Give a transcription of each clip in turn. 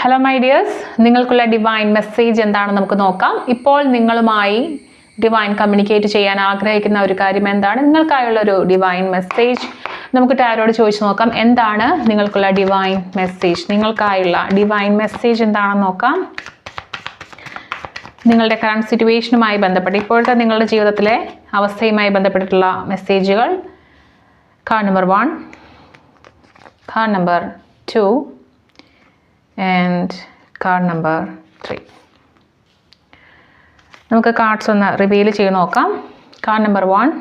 Hello my dears, നിങ്ങൾക്കുള്ള divine message എന്താണെന്ന് നമുക്ക് നോക്കാം. ഇപ്പോൾ നിങ്ങളുമായി ഡിവൈൻ കമ്മ്യൂണിക്കേറ്റ് ചെയ്യാൻ ആഗ്രഹിക്കുന്ന ഒരു കാര്യം എന്താണ്? നിങ്ങൾക്കായുള്ള ഒരു ഡിവൈൻ മെസ്സേജ് നമുക്ക് ടാരോട് ചോദിച്ചു നോക്കാം. എന്താണ് നിങ്ങൾക്കുള്ള ഡിവൈൻ മെസ്സേജ്? നിങ്ങൾക്കായുള്ള ഡിവൈൻ മെസ്സേജ് എന്താണെന്ന് നോക്കാം. നിങ്ങളുടെ കറണ്ട് സിറ്റുവേഷനുമായി ബന്ധപ്പെട്ട് ഇപ്പോഴത്തെ നിങ്ങളുടെ ജീവിതത്തിലെ അവസ്ഥയുമായി ബന്ധപ്പെട്ടിട്ടുള്ള മെസ്സേജുകൾ. Card number 1, card number 2 and card number 3. നമുക്ക് കാർഡ്സ് ഒന്ന് റിവീൽ ചെയ്ത് നോക്കാം. കാർഡ് നമ്പർ 1,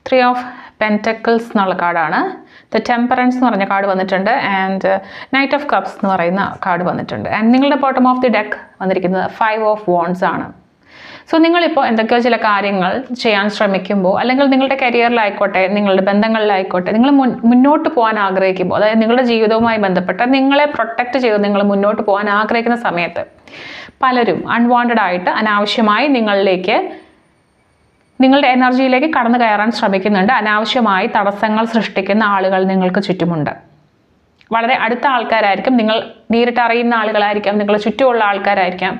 3 ഓഫ് പെൻറ്റക്കിൾസ് എന്നുള്ള കാർഡാണ്. ദ ടെമ്പറൻസ് എന്ന് പറഞ്ഞ കാർഡ് വന്നിട്ടുണ്ട്. ആൻഡ് നൈറ്റ് ഓഫ് കപ്സ് എന്ന് പറയുന്ന കാർഡ് വന്നിട്ടുണ്ട്. ആൻഡ് നിങ്ങളുടെ ബോട്ടം ഓഫ് ദി ഡെക്ക് വന്നിരിക്കുന്നത് 5 ഓഫ് വോൺസ് ആണ്. സോ നിങ്ങളിപ്പോൾ എന്തൊക്കെയോ ചില കാര്യങ്ങൾ ചെയ്യാൻ ശ്രമിക്കുമ്പോൾ, അല്ലെങ്കിൽ നിങ്ങളുടെ കരിയറിലായിക്കോട്ടെ, നിങ്ങളുടെ ബന്ധങ്ങളിലായിക്കോട്ടെ, നിങ്ങൾ മുന്നോട്ട് പോകാൻ ആഗ്രഹിക്കുമ്പോൾ, അതായത് നിങ്ങളുടെ ജീവിതവുമായി ബന്ധപ്പെട്ട് നിങ്ങളെ പ്രൊട്ടക്റ്റ് ചെയ്ത് നിങ്ങൾ മുന്നോട്ട് പോകാൻ ആഗ്രഹിക്കുന്ന സമയത്ത് പലരും അൺവാണ്ടഡ് ആയിട്ട് അനാവശ്യമായി നിങ്ങളുടെ എനർജിയിലേക്ക് കടന്നു കയറാൻ ശ്രമിക്കുന്നുണ്ട്. അനാവശ്യമായി തടസ്സങ്ങൾ സൃഷ്ടിക്കുന്ന ആളുകൾ നിങ്ങൾക്ക് ചുറ്റുമുണ്ട്. വളരെ അടുത്ത ആൾക്കാരായിരിക്കും, നിങ്ങൾ നേരിട്ട് അറിയുന്ന ആളുകളായിരിക്കാം, നിങ്ങളുടെ ചുറ്റുമുള്ള ആൾക്കാരായിരിക്കാം.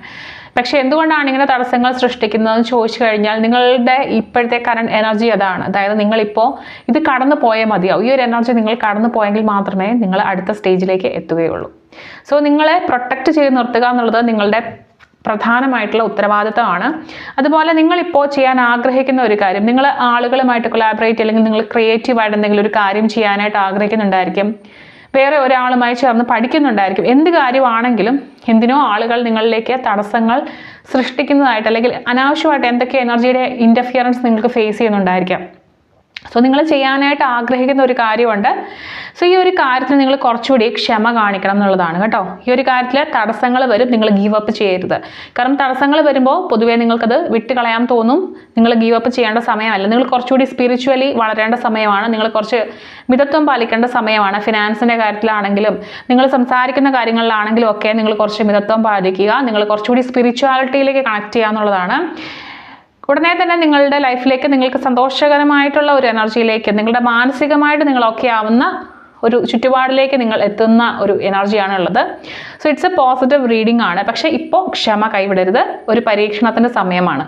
പക്ഷേ എന്തുകൊണ്ടാണ് ഇങ്ങനെ തടസ്സങ്ങൾ സൃഷ്ടിക്കുന്നതെന്ന് ചോദിച്ചു കഴിഞ്ഞാൽ, നിങ്ങളുടെ ഇപ്പോഴത്തെ കറണ്ട് എനർജി അതാണ്. അതായത് നിങ്ങളിപ്പോൾ ഇത് കടന്നു പോയാൽ മതിയാവും. ഈ ഒരു എനർജി നിങ്ങൾ കടന്നു പോയെങ്കിൽ മാത്രമേ നിങ്ങൾ അടുത്ത സ്റ്റേജിലേക്ക് എത്തുകയുള്ളൂ. സോ നിങ്ങളെ പ്രൊട്ടക്റ്റ് ചെയ്ത് നിർത്തുക എന്നുള്ളത് നിങ്ങളുടെ പ്രധാനമായിട്ടുള്ള ഉത്തരവാദിത്തമാണ്. അതുപോലെ നിങ്ങളിപ്പോൾ ചെയ്യാൻ ആഗ്രഹിക്കുന്ന ഒരു കാര്യം, നിങ്ങൾ ആളുകളുമായിട്ട് കൊളാബറേറ്റ് അല്ലെങ്കിൽ നിങ്ങൾ ക്രിയേറ്റീവായിട്ട് എന്തെങ്കിലും ഒരു കാര്യം ചെയ്യാനായിട്ട് ആഗ്രഹിക്കുന്നുണ്ടായിരിക്കും. വേറെ ഒരാളുമായി ചേർന്ന് പഠിക്കുന്നുണ്ടായിരിക്കും. എന്ത് കാര്യമാണെങ്കിലും എന്തിനോ ആളുകൾ നിങ്ങളിലേക്ക് തടസ്സങ്ങൾ സൃഷ്ടിക്കുന്നതായിട്ട്, അല്ലെങ്കിൽ അനാവശ്യമായിട്ട് എന്തൊക്കെ എനർജിയുടെ ഇൻ്റർഫിയറൻസ് നിങ്ങൾക്ക് ഫേസ് ചെയ്യുന്നുണ്ടായിരിക്കാം. സോ നിങ്ങൾ ചെയ്യാനായിട്ട് ആഗ്രഹിക്കുന്ന ഒരു കാര്യമുണ്ട്. സോ ഈ ഒരു കാര്യത്തിന് നിങ്ങൾ കുറച്ചുകൂടി ക്ഷമ കാണിക്കണം എന്നുള്ളതാണ് കേട്ടോ. ഈ ഒരു കാര്യത്തിൽ തടസ്സങ്ങൾ വരും, നിങ്ങൾ ഗീവ് അപ്പ് ചെയ്യരുത്. കാരണം തടസ്സങ്ങൾ വരുമ്പോൾ പൊതുവേ നിങ്ങൾക്കത് വിട്ടുകളയാൻ തോന്നും. നിങ്ങൾ ഗീവ് അപ്പ് ചെയ്യേണ്ട സമയമല്ല. നിങ്ങൾ കുറച്ചുകൂടി സ്പിരിച്വലി വളരേണ്ട സമയമാണ്. നിങ്ങൾ കുറച്ച് മിതത്വം പാലിക്കേണ്ട സമയമാണ്. ഫിനാൻസിൻ്റെ കാര്യത്തിലാണെങ്കിലും നിങ്ങൾ സംസാരിക്കുന്ന കാര്യങ്ങളിലാണെങ്കിലും ഒക്കെ നിങ്ങൾ കുറച്ച് മിതത്വം പാലിക്കുക. നിങ്ങൾ കുറച്ചുകൂടി സ്പിരിച്വാലിറ്റിയിലേക്ക് കണക്ട് ചെയ്യുക എന്നുള്ളതാണ്. ഉടനെ തന്നെ നിങ്ങളുടെ ലൈഫിലേക്ക് നിങ്ങൾക്ക് സന്തോഷകരമായിട്ടുള്ള ഒരു എനർജിയിലേക്ക്, നിങ്ങളുടെ മാനസികമായിട്ട് നിങ്ങൾ ഓക്കെ ആവുന്ന ഒരു ചുറ്റുപാടിലേക്ക് നിങ്ങൾ എത്തുന്ന ഒരു എനർജിയാണ് ഉള്ളത്. So it's A positive reading ആണ്. പക്ഷേ ഇപ്പോൾ ക്ഷമ കൈവിടരുത്. ഒരു പരീക്ഷണത്തിൻ്റെ സമയമാണ്.